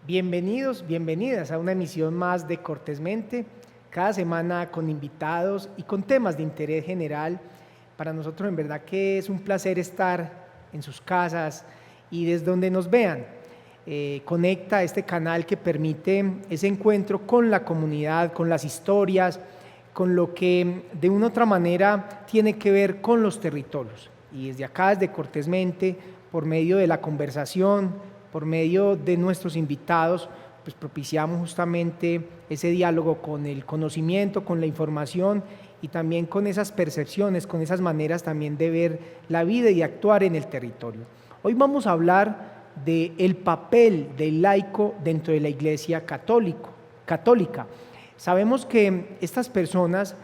Bienvenidos, bienvenidas a una emisión más de Cortésmente, cada semana con invitados y con temas de interés general. Para nosotros en verdad que es un placer estar en sus casas y desde donde nos vean. Conecta este canal que permite ese encuentro con la comunidad, con las historias, con lo que de una u otra manera tiene que ver con los territorios. Y desde acá, desde Cortésmente, por medio de la conversación, por medio de nuestros invitados, pues propiciamos justamente ese diálogo con el conocimiento, con la información y también con esas percepciones, con esas maneras también de ver la vida y actuar en el territorio. Hoy vamos a hablar del papel del laico dentro de la Iglesia católica. Sabemos que estas personas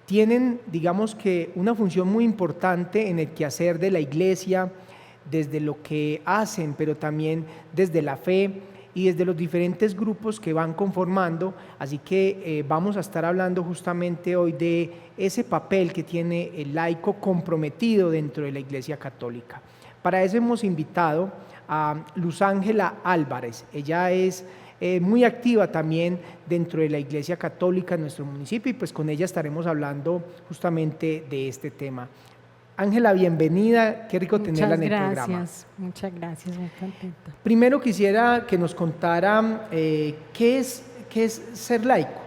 tienen, digamos que, una función muy importante en el quehacer de la Iglesia, desde lo que hacen, pero también desde la fe y desde los diferentes grupos que van conformando. Así que vamos a estar hablando justamente hoy de ese papel que tiene el laico comprometido dentro de la Iglesia Católica. Para eso hemos invitado a Luz Ángela Álvarez. Ella es muy activa también dentro de la Iglesia Católica en nuestro municipio y pues con ella estaremos hablando justamente de este tema. Ángela, bienvenida, qué rico tenerla en el programa. Muchas gracias, muy contenta. Primero quisiera que nos contara qué es ser laico.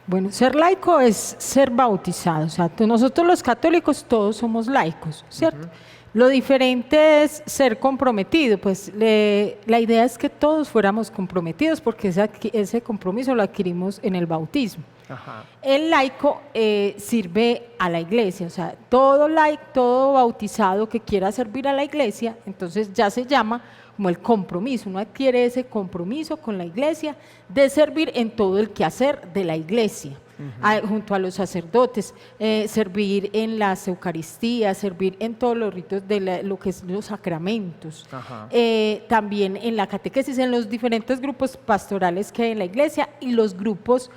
Bueno, ser laico es ser bautizado, o sea, nosotros los católicos todos somos laicos, ¿cierto? Lo diferente es ser comprometido, pues la idea es que todos fuéramos comprometidos porque ese compromiso lo adquirimos en el bautismo. Ajá. El laico sirve a la iglesia, o sea, todo bautizado que quiera servir a la iglesia, entonces ya se llama como el compromiso, uno adquiere ese compromiso con la iglesia de servir en todo el quehacer de la iglesia. Junto a los sacerdotes, servir en las Eucaristías, servir en todos los ritos de lo que es los sacramentos, también en la catequesis, en los diferentes grupos pastorales que hay en la iglesia y los grupos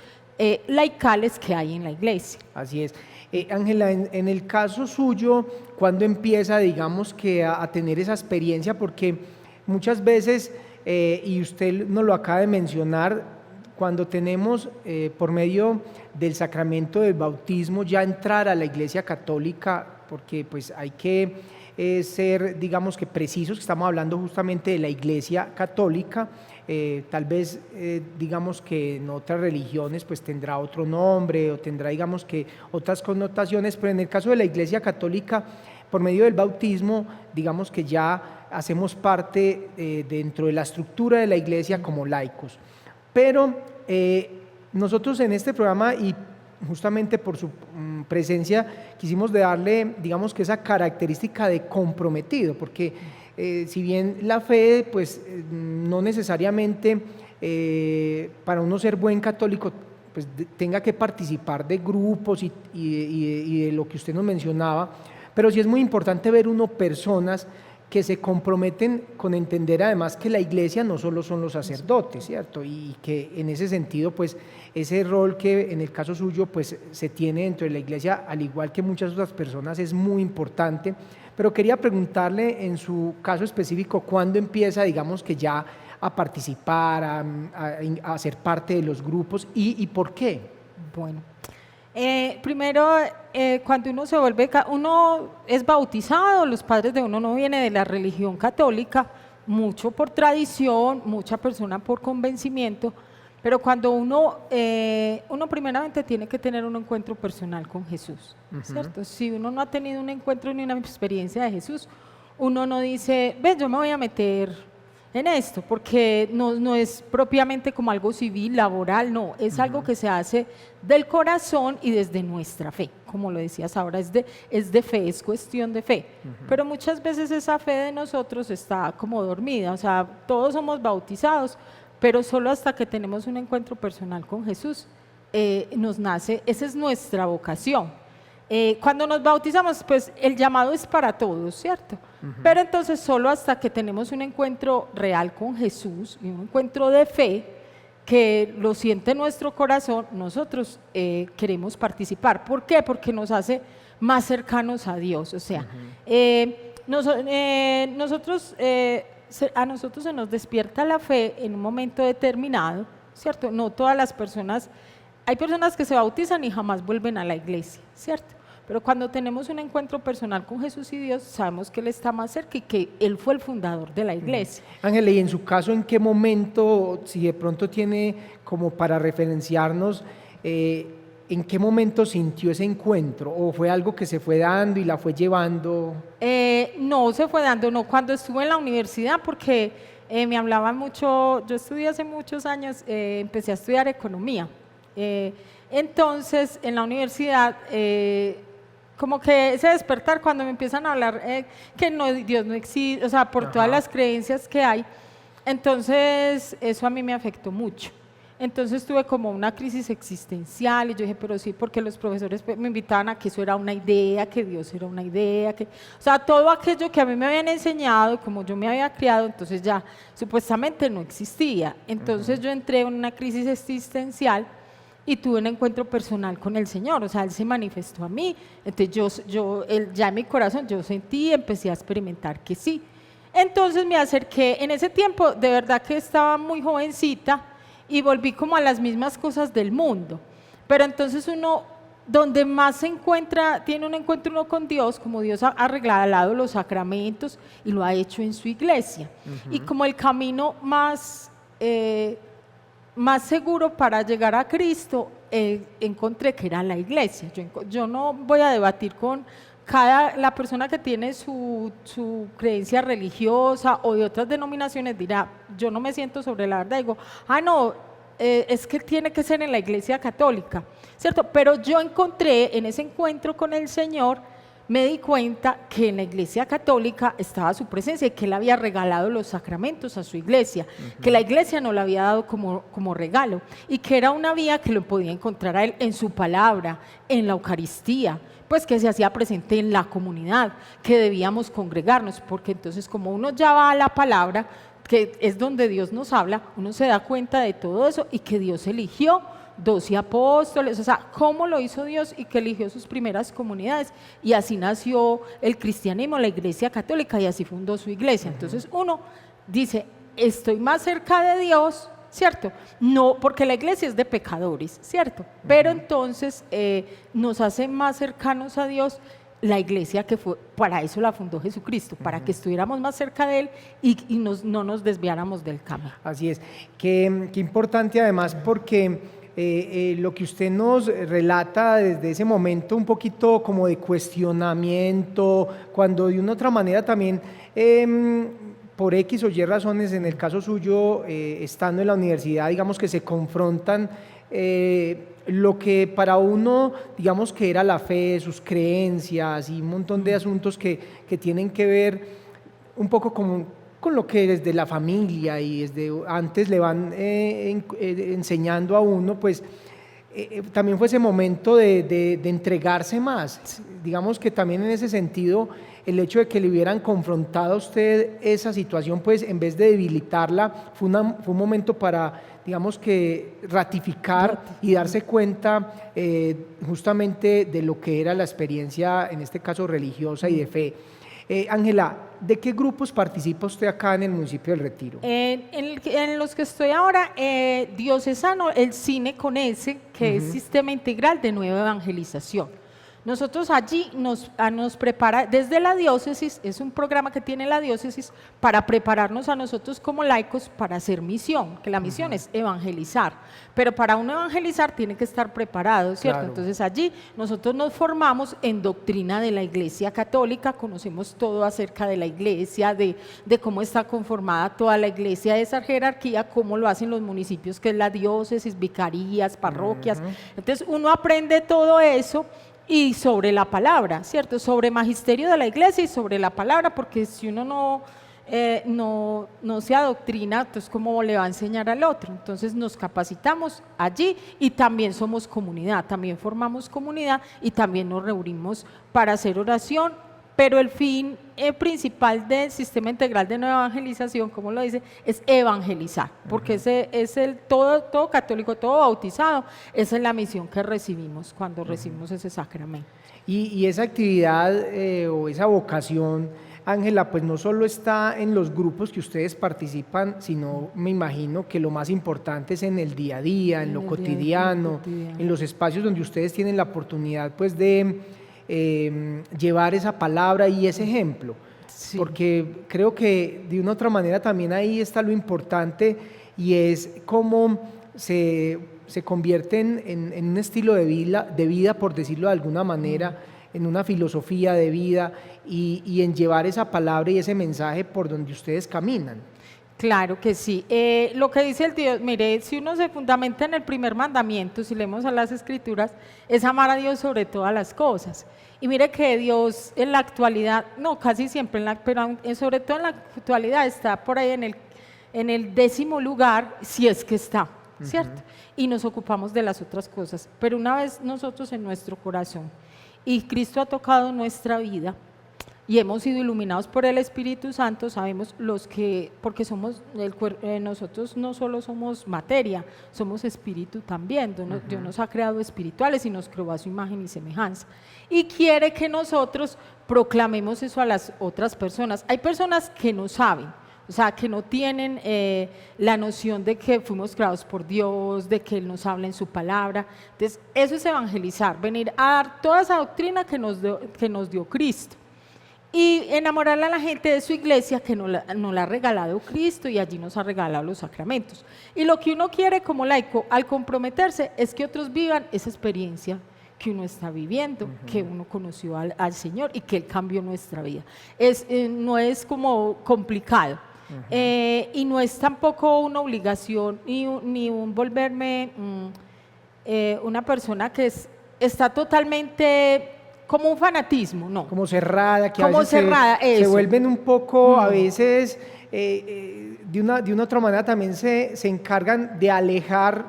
laicales que hay en la iglesia. Así es. Ángela, en el caso suyo, ¿cuándo empieza, digamos, que a tener esa experiencia? Porque muchas veces, y usted nos lo acaba de mencionar, cuando tenemos por medio del sacramento del bautismo ya entrar a la Iglesia Católica, porque pues hay que ser, digamos que precisos, que estamos hablando justamente de la Iglesia Católica, tal vez digamos que en otras religiones pues tendrá otro nombre o tendrá digamos que otras connotaciones, pero en el caso de la Iglesia Católica, por medio del bautismo, digamos que ya hacemos parte dentro de la estructura de la Iglesia como laicos. Pero nosotros en este programa y justamente por su presencia quisimos darle, digamos que esa característica de comprometido, porque si bien la fe, pues no necesariamente para uno ser buen católico, pues tenga que participar de grupos y de lo que usted nos mencionaba, pero sí es muy importante ver uno personas que se comprometen con entender además que la iglesia no solo son los sacerdotes, ¿cierto? Y que en ese sentido, pues, ese rol que en el caso suyo, pues, se tiene dentro de la iglesia, al igual que muchas otras personas, es muy importante. Pero quería preguntarle, en su caso específico, ¿cuándo empieza, digamos, que ya a participar, a ser parte de los grupos y por qué? Bueno, primero, cuando uno es bautizado, los padres de uno no vienen de la religión católica, mucho por tradición, mucha persona por convencimiento, pero cuando uno primeramente tiene que tener un encuentro personal con Jesús, ¿cierto? Si uno no ha tenido un encuentro ni una experiencia de Jesús, uno no dice, ves, yo me voy a meter en esto, porque no es propiamente como algo civil, laboral, no, es algo que se hace del corazón y desde nuestra fe, como lo decías ahora, es de fe, es cuestión de fe, pero muchas veces esa fe de nosotros está como dormida, o sea, todos somos bautizados, pero solo hasta que tenemos un encuentro personal con Jesús, nos nace, esa es nuestra vocación. Cuando nos bautizamos, pues el llamado es para todos, ¿cierto? Pero entonces solo hasta que tenemos un encuentro real con Jesús y un encuentro de fe que lo siente nuestro corazón, nosotros queremos participar. ¿Por qué? Porque nos hace más cercanos a Dios. O sea, nosotros a nosotros se nos despierta la fe en un momento determinado, ¿cierto? No todas las personas, hay personas que se bautizan y jamás vuelven a la iglesia, ¿cierto? Pero cuando tenemos un encuentro personal con Jesús y Dios, sabemos que Él está más cerca y que Él fue el fundador de la iglesia. Ángela, y en su caso, ¿en qué momento, si de pronto tiene como para referenciarnos, en qué momento sintió ese encuentro? ¿O fue algo que se fue dando y la fue llevando? No se fue dando, no. Cuando estuve en la universidad, porque me hablaban mucho, yo estudié hace muchos años, empecé a estudiar economía. Entonces, en la universidad, como que ese despertar cuando me empiezan a hablar que no, Dios no existe, o sea, por todas las creencias que hay, entonces eso a mí me afectó mucho. Entonces tuve como una crisis existencial y yo dije, pero sí, porque los profesores me invitaban a que eso era una idea, que Dios era una idea, que, o sea, todo aquello que a mí me habían enseñado, como yo me había criado, entonces ya supuestamente no existía. Entonces yo entré en una crisis existencial y tuve un encuentro personal con el Señor, o sea, Él se manifestó a mí, entonces Él, ya en mi corazón yo sentí, empecé a experimentar que sí. Entonces me acerqué, en ese tiempo de verdad que estaba muy jovencita y volví como a las mismas cosas del mundo, pero entonces uno, donde más se encuentra, tiene un encuentro uno con Dios, como Dios ha arreglado los sacramentos y lo ha hecho en su iglesia, y como el camino más seguro para llegar a Cristo, encontré que era la iglesia. Yo no voy a debatir con la persona que tiene su creencia religiosa o de otras denominaciones, dirá, yo no me siento sobre la verdad, digo, no, es que tiene que ser en la iglesia católica, ¿cierto? Pero yo encontré en ese encuentro con el Señor, me di cuenta que en la iglesia católica estaba su presencia y que Él había regalado los sacramentos a su iglesia, que la iglesia no lo había dado como regalo y que era una vía que lo podía encontrar a Él en su palabra, en la Eucaristía, pues que se hacía presente en la comunidad, que debíamos congregarnos, porque entonces como uno ya va a la palabra, que es donde Dios nos habla, uno se da cuenta de todo eso y que Dios eligió 12 apóstoles, o sea, cómo lo hizo Dios y que eligió sus primeras comunidades y así nació el cristianismo, la iglesia católica y así fundó su iglesia. Entonces uno dice, estoy más cerca de Dios, ¿cierto? No, porque la iglesia es de pecadores, ¿cierto? Pero entonces nos hace más cercanos a Dios la iglesia que fue, para eso la fundó Jesucristo, para que estuviéramos más cerca de Él y no nos desviáramos del camino. Así es, qué importante además porque lo que usted nos relata desde ese momento un poquito como de cuestionamiento, cuando de una otra manera también por X o Y razones, en el caso suyo, estando en la universidad, digamos que se confrontan lo que para uno, digamos que era la fe, sus creencias y un montón de asuntos que tienen que ver un poco con lo que desde la familia y desde antes le van enseñando a uno, pues también fue ese momento de entregarse más. Digamos que también en ese sentido, el hecho de que le hubieran confrontado a usted esa situación, pues en vez de debilitarla, fue un momento para, digamos que, ratificar y darse cuenta justamente de lo que era la experiencia, en este caso religiosa y de fe. Ángela, ¿de qué grupos participa usted acá en el municipio del Retiro? En los que estoy ahora, diocesano, el CINE con S, que es Sistema Integral de Nueva Evangelización. Nosotros allí nos prepara, desde la diócesis, es un programa que tiene la diócesis para prepararnos a nosotros como laicos para hacer misión, que la misión es evangelizar, pero para uno evangelizar tiene que estar preparado, ¿cierto? Claro. Entonces allí nosotros nos formamos en doctrina de la Iglesia Católica, conocemos todo acerca de la Iglesia, de cómo está conformada toda la Iglesia, de esa jerarquía, cómo lo hacen los municipios, que es la diócesis, vicarías, parroquias. Entonces uno aprende todo eso. Y sobre la palabra, ¿cierto? Sobre magisterio de la iglesia y sobre la palabra, porque si uno no se adoctrina, entonces ¿cómo le va a enseñar al otro? Entonces nos capacitamos allí y también somos comunidad, también formamos comunidad y también nos reunimos para hacer oración, pero el fin principal del Sistema Integral de Nueva Evangelización, como lo dice, es evangelizar, porque ese es todo católico, todo bautizado, esa es la misión que recibimos cuando recibimos ese sacramento. Y esa actividad o esa vocación, Ángela, pues no solo está en los grupos que ustedes participan, sino me imagino que lo más importante es en el día a día, en lo cotidiano, en los espacios donde ustedes tienen la oportunidad pues de llevar esa palabra y ese ejemplo. Sí. Porque creo que de una u otra manera también ahí está lo importante y es cómo se convierten en un estilo de vida, por decirlo de alguna manera, en una filosofía de vida y en llevar esa palabra y ese mensaje por donde ustedes caminan. Claro que sí. Lo que dice el Dios, mire, si uno se fundamenta en el primer mandamiento, si leemos a las Escrituras, es amar a Dios sobre todas las cosas. Y mire que Dios en la actualidad, no, casi siempre, pero sobre todo en la actualidad está por ahí en el 10º lugar, si es que está, ¿cierto? Y nos ocupamos de las otras cosas. Pero una vez nosotros en nuestro corazón, y Cristo ha tocado nuestra vida, y hemos sido iluminados por el Espíritu Santo, sabemos porque somos nosotros no solo somos materia, somos espíritu también. Dios nos ha creado espirituales y nos creó a su imagen y semejanza. Y quiere que nosotros proclamemos eso a las otras personas. Hay personas que no saben, o sea, que no tienen la noción de que fuimos creados por Dios, de que Él nos habla en su palabra. Entonces, eso es evangelizar, venir a dar toda esa doctrina que nos dio Cristo. Y enamorarle a la gente de su iglesia que nos la ha regalado Cristo y allí nos ha regalado los sacramentos. Y lo que uno quiere como laico al comprometerse es que otros vivan esa experiencia que uno está viviendo, que uno conoció al Señor y que Él cambió nuestra vida. No es como complicado y no es tampoco una obligación ni un volverme una persona que está totalmente como un fanatismo, no. Como cerrada, que como a veces se vuelven un poco, a veces, de una otra manera también se encargan de alejar,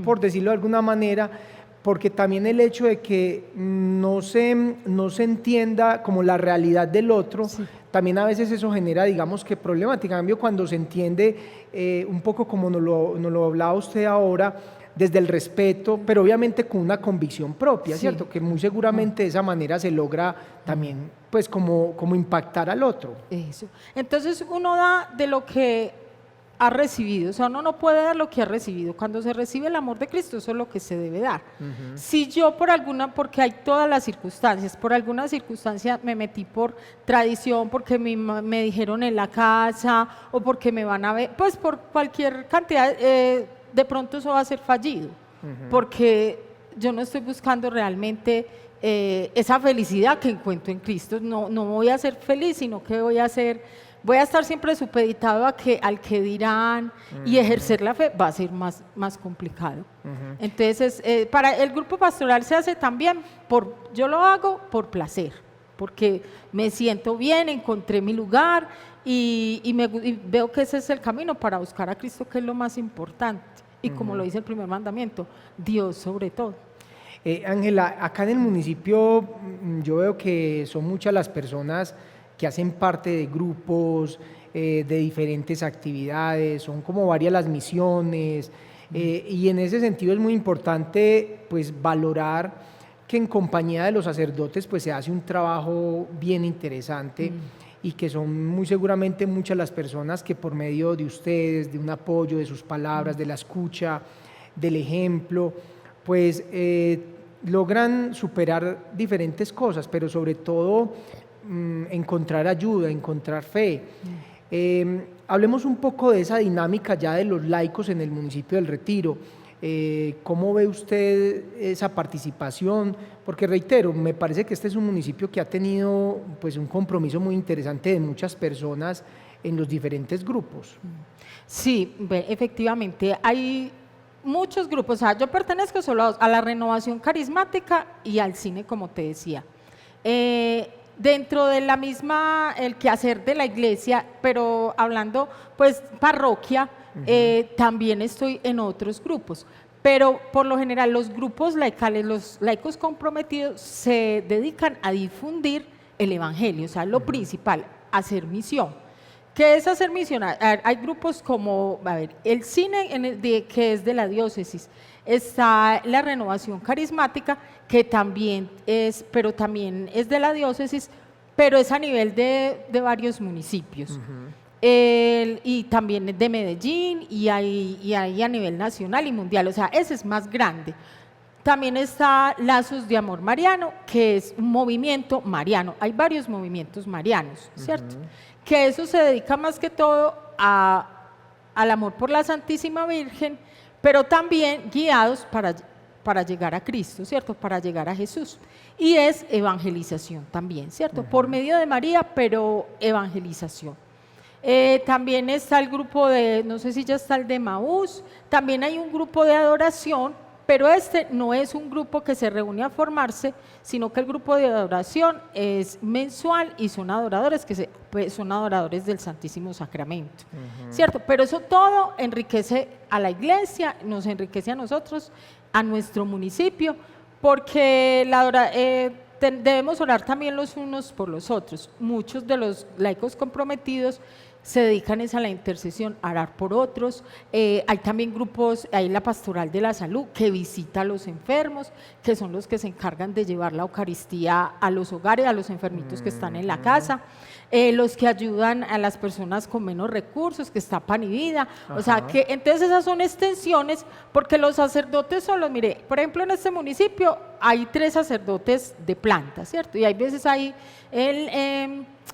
por decirlo de alguna manera, porque también el hecho de que no se entienda como la realidad del otro, sí, también a veces eso genera, digamos, que problemática. En cambio, cuando se entiende un poco como nos lo hablaba usted ahora, desde el respeto, pero obviamente con una convicción propia, sí, ¿cierto? Que muy seguramente de esa manera se logra también, pues, como impactar al otro. Eso. Entonces, uno da de lo que ha recibido, o sea, uno no puede dar lo que ha recibido. Cuando se recibe el amor de Cristo, eso es lo que se debe dar. Si yo porque hay todas las circunstancias, por alguna circunstancia me metí por tradición, porque me dijeron en la casa, o porque me van a ver, pues por cualquier cantidad, de pronto eso va a ser fallido, porque yo no estoy buscando realmente esa felicidad que encuentro en Cristo. No voy a ser feliz, sino que voy a estar siempre supeditado al que dirán, y ejercer la fe va a ser más complicado. Entonces, para el grupo pastoral se hace también, yo lo hago por placer, porque me siento bien, encontré mi lugar y veo que ese es el camino para buscar a Cristo, que es lo más importante. Y como lo dice el primer mandamiento, Dios sobre todo. Ángela, acá en el municipio yo veo que son muchas las personas que hacen parte de grupos, de diferentes actividades, son como varias las misiones, y en ese sentido es muy importante pues valorar que en compañía de los sacerdotes pues se hace un trabajo bien interesante, y que son muy seguramente muchas las personas que por medio de ustedes, de un apoyo, de sus palabras, de la escucha, del ejemplo, pues logran superar diferentes cosas, pero sobre todo encontrar ayuda, encontrar fe. Hablemos un poco de esa dinámica ya de los laicos en el municipio del Retiro. ¿Cómo ve usted esa participación? Porque reitero, me parece que este es un municipio que ha tenido pues un compromiso muy interesante de muchas personas en los diferentes grupos. Sí, efectivamente, hay muchos grupos. O sea, yo pertenezco solo a la Renovación Carismática y al cine, como te decía. Dentro de la misma, el quehacer de la iglesia, pero hablando pues parroquia, también estoy en otros grupos, pero por lo general los grupos laicales, los laicos comprometidos se dedican a difundir el evangelio, o sea, lo principal, hacer misión. ¿Qué es hacer misión? Hay grupos como, el cine que es de la diócesis, está la Renovación Carismática, que también es, pero también es de la diócesis, pero es a nivel de varios municipios. Y también de Medellín y hay a nivel nacional y mundial, o sea, ese es más grande. También está Lazos de Amor Mariano, que es un movimiento mariano. Hay varios movimientos marianos, ¿cierto? Que eso se dedica más que todo al amor por la Santísima Virgen, pero también guiados para llegar a Cristo, ¿cierto? Para llegar a Jesús. Y es evangelización también, ¿cierto? Por medio de María, pero evangelización. También está el grupo no sé si ya está el de Maús, también hay un grupo de adoración, pero este no es un grupo que se reúne a formarse, sino que el grupo de adoración es mensual y son adoradores son adoradores del Santísimo Sacramento, ¿cierto? Pero eso todo enriquece a la iglesia, nos enriquece a nosotros, a nuestro municipio, porque debemos orar también los unos por los otros. Muchos de los laicos comprometidos se dedican a la intercesión, a orar por otros. Hay también grupos, hay la Pastoral de la Salud que visita a los enfermos, que son los que se encargan de llevar la Eucaristía a los hogares, a los enfermitos que están en la casa, los que ayudan a las personas con menos recursos, que está Pan y Vida. O sea, que entonces esas son extensiones, porque los sacerdotes solos, mire, por ejemplo en este municipio hay 3 sacerdotes de planta, ¿cierto? Y hay veces hay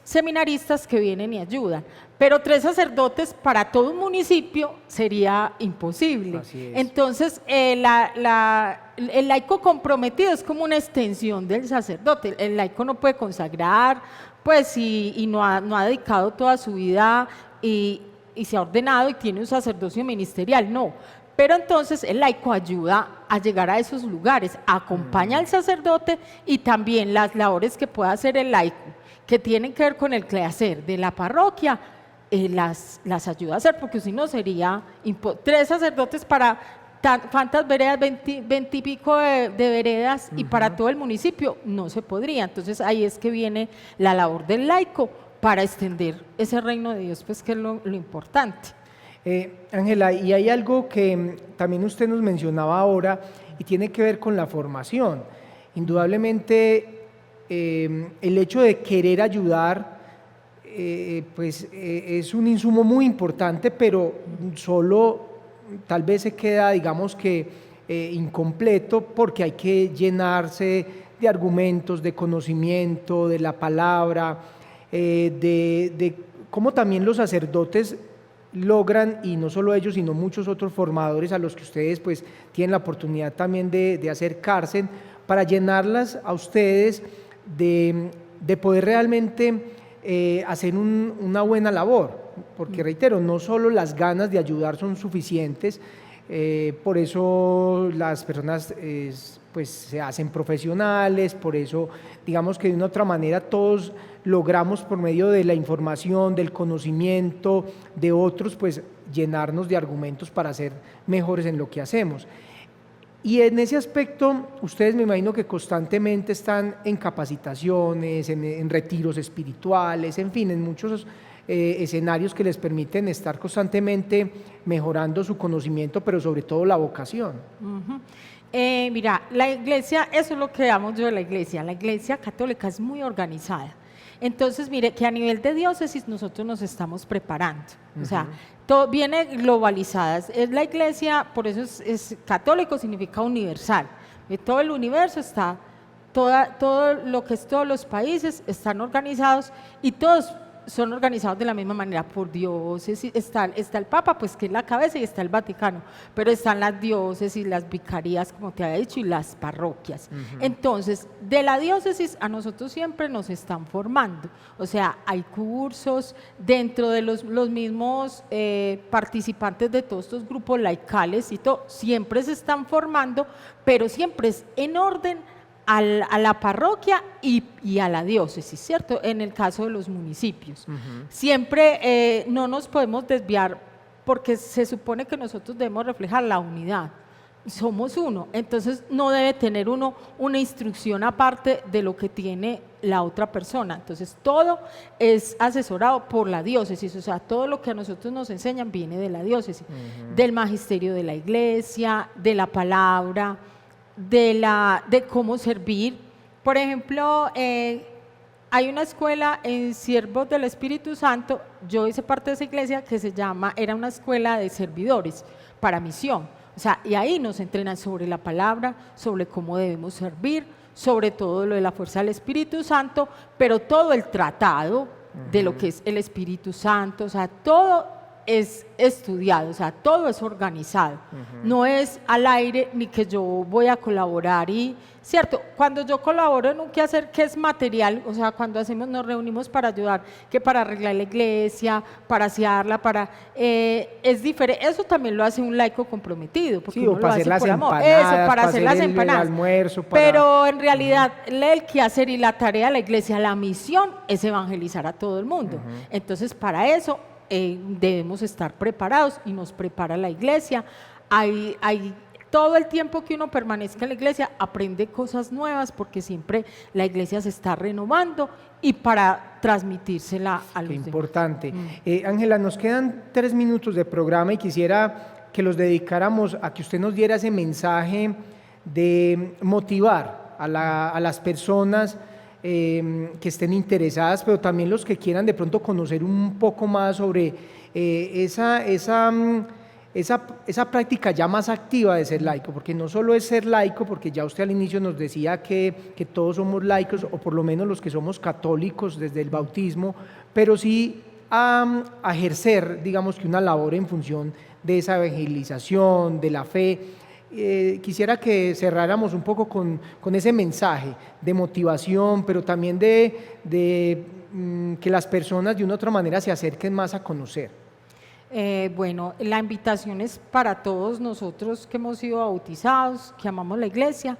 seminaristas que vienen y ayudan, pero 3 sacerdotes para todo un municipio sería imposible. Entonces, el laico comprometido es como una extensión del sacerdote. El laico no puede consagrar, pues, y no ha dedicado toda su vida y se ha ordenado y tiene un sacerdocio ministerial, no. Pero entonces el laico ayuda a llegar a esos lugares, acompaña al sacerdote, y también las labores que pueda hacer el laico, que tienen que ver con el quehacer de la parroquia, las ayuda a hacer, porque si no sería 3 sacerdotes para ¿cuántas veredas? 20 y pico de veredas, y para todo el municipio no se podría. Entonces ahí es que viene la labor del laico para extender ese reino de Dios, pues, que es lo importante. Ángela, y hay algo que también usted nos mencionaba ahora y tiene que ver con la formación. Indudablemente el hecho de querer ayudar es un insumo muy importante, pero solo tal vez se queda, digamos que incompleto, porque hay que llenarse de argumentos, de conocimiento, de la palabra, de cómo también los sacerdotes logran, y no solo ellos, sino muchos otros formadores a los que ustedes pues tienen la oportunidad también de acercarse, para llenarlas a ustedes de poder realmente hacer una buena labor, porque reitero, no solo las ganas de ayudar son suficientes, por eso las personas pues se hacen profesionales, por eso digamos que de una u otra manera todos logramos, por medio de la información, del conocimiento de otros, pues llenarnos de argumentos para ser mejores en lo que hacemos. Y en ese aspecto, ustedes me imagino que constantemente están en capacitaciones, en retiros espirituales, en fin, en muchos escenarios que les permiten estar constantemente mejorando su conocimiento, pero sobre todo la vocación. Mira, la iglesia, eso es lo que amo yo de la iglesia católica es muy organizada. Entonces, mire, que a nivel de diócesis nosotros nos estamos preparando, o sea, todo viene globalizada. Es la iglesia, por eso es católico, significa universal. Todo el universo está, todo lo que es todos los países están organizados, y todos son organizados de la misma manera por diócesis. Está el Papa, pues, que es la cabeza, y está el Vaticano, pero están las diócesis, las vicarías, como te había dicho, y las parroquias. Entonces, de la diócesis a nosotros siempre nos están formando, o sea, hay cursos dentro de los mismos participantes de todos estos grupos laicales y todo, siempre se están formando, pero siempre es en orden a la parroquia y a la diócesis, ¿cierto? En el caso de los municipios. Siempre no nos podemos desviar, porque se supone que nosotros debemos reflejar la unidad. Somos uno, entonces no debe tener uno una instrucción aparte de lo que tiene la otra persona. Entonces todo es asesorado por la diócesis, o sea, todo lo que a nosotros nos enseñan viene de la diócesis, del magisterio de la iglesia, de la palabra, de cómo servir. Por ejemplo, hay una escuela en Siervos del Espíritu Santo, yo hice parte de esa iglesia que era una escuela de servidores para misión. O sea, y ahí nos entrenan sobre la palabra, sobre cómo debemos servir, sobre todo lo de la fuerza del Espíritu Santo, pero todo el tratado de lo que es el Espíritu Santo, o sea, todo es estudiado, o sea, todo es organizado. No es al aire ni que yo voy a colaborar y, cierto, cuando yo colaboro en un quehacer que es material, o sea, cuando nos reunimos para ayudar, que para arreglar la iglesia, para asearla, es diferente. Eso también lo hace un laico comprometido, porque Sí, uno o lo para hace hacer las por amor. empanadas, Eso, para hacer las el empanadas. almuerzo, Pero en realidad, el quehacer y la tarea de la iglesia, la misión es evangelizar a todo el mundo. Entonces, para eso debemos estar preparados y nos prepara la iglesia. Hay todo el tiempo que uno permanezca en la iglesia aprende cosas nuevas porque siempre la iglesia se está renovando y para transmitírsela a los Qué demás. importante. Ángela, nos quedan 3 minutos de programa y quisiera que los dedicáramos a que usted nos diera ese mensaje de motivar a las personas que estén interesadas, pero también los que quieran de pronto conocer un poco más sobre esa práctica ya más activa de ser laico, porque no solo es ser laico, porque ya usted al inicio nos decía que todos somos laicos, o por lo menos los que somos católicos desde el bautismo, pero sí a ejercer, digamos que una labor en función de esa evangelización, de la fe. Quisiera que cerráramos un poco con ese mensaje de motivación, pero también de que las personas de una u otra manera se acerquen más a conocer. Bueno, la invitación es para todos nosotros que hemos sido bautizados, que amamos la iglesia,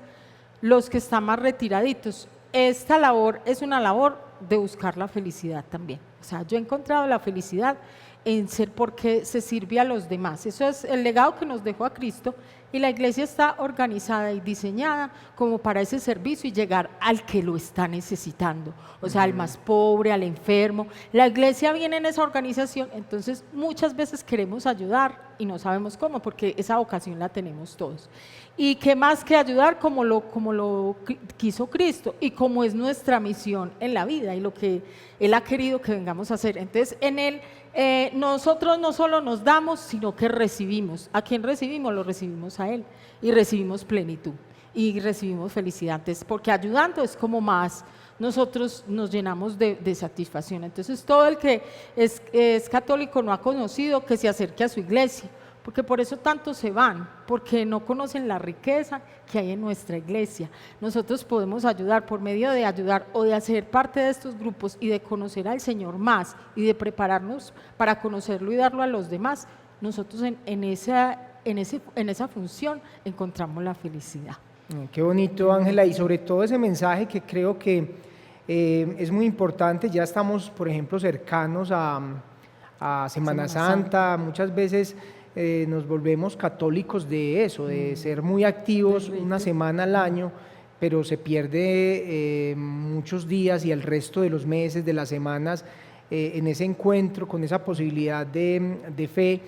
los que están más retiraditos. Esta labor es una labor de buscar la felicidad también. O sea, yo he encontrado la felicidad en ser porque se sirve a los demás. Eso es el legado que nos dejó a Cristo y la iglesia está organizada y diseñada como para ese servicio y llegar al que lo está necesitando, o sea, al más pobre, al enfermo. La iglesia viene en esa organización, entonces muchas veces queremos ayudar y no sabemos cómo, porque esa vocación la tenemos todos. Y qué más que ayudar como lo quiso Cristo y como es nuestra misión en la vida y lo que Él ha querido que vengamos a hacer. Entonces, en Él nosotros no solo nos damos, sino que recibimos. ¿A quién recibimos? Lo recibimos a Él y recibimos plenitud y recibimos felicidad. Entonces, porque ayudando es como más nosotros nos llenamos de satisfacción. Entonces, todo el que es católico no ha conocido, que se acerque a su iglesia, porque por eso tantos se van, porque no conocen la riqueza que hay en nuestra iglesia. Nosotros podemos ayudar por medio de ayudar o de hacer parte de estos grupos y de conocer al Señor más y de prepararnos para conocerlo y darlo a los demás. Nosotros en esa función encontramos la felicidad. Qué bonito, Ángela, y sobre todo ese mensaje que creo que es muy importante. Ya estamos, por ejemplo, cercanos a Semana Santa. Muchas veces nos volvemos católicos de eso, de ser muy activos una semana al año, pero se pierde muchos días y el resto de los meses, de las semanas, en ese encuentro con esa posibilidad de fe.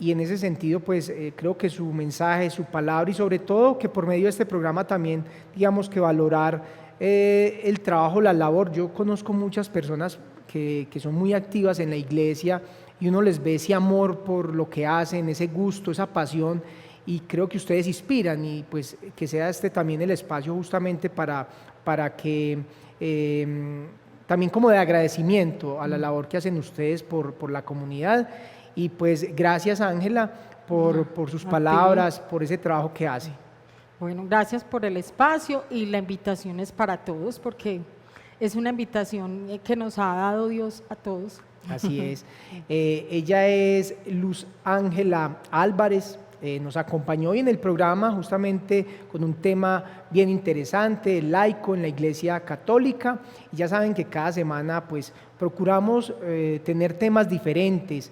Y en ese sentido, pues creo que su mensaje, su palabra y sobre todo que por medio de este programa también, digamos que valorar el trabajo, la labor. Yo conozco muchas personas que son muy activas en la iglesia y uno les ve ese amor por lo que hacen, ese gusto, esa pasión, y creo que ustedes inspiran, y pues que sea este también el espacio justamente para que también como de agradecimiento a la labor que hacen ustedes por la comunidad. Y pues gracias, Ángela, por sus palabras, por ese trabajo que hace. Bueno, gracias por el espacio y la invitación es para todos porque es una invitación que nos ha dado Dios a todos. Así es. Ella es Luz Ángela Álvarez, nos acompañó hoy en el programa justamente con un tema bien interesante, el laico en la Iglesia Católica. Y ya saben que cada semana pues procuramos tener temas diferentes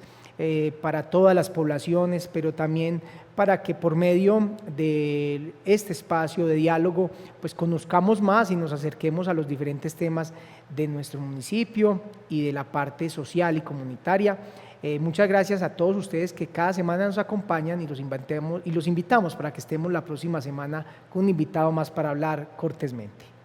para todas las poblaciones, pero también para que por medio de este espacio de diálogo pues conozcamos más y nos acerquemos a los diferentes temas de nuestro municipio y de la parte social y comunitaria. Muchas gracias a todos ustedes que cada semana nos acompañan y los invitamos para que estemos la próxima semana con un invitado más para hablar cortésmente.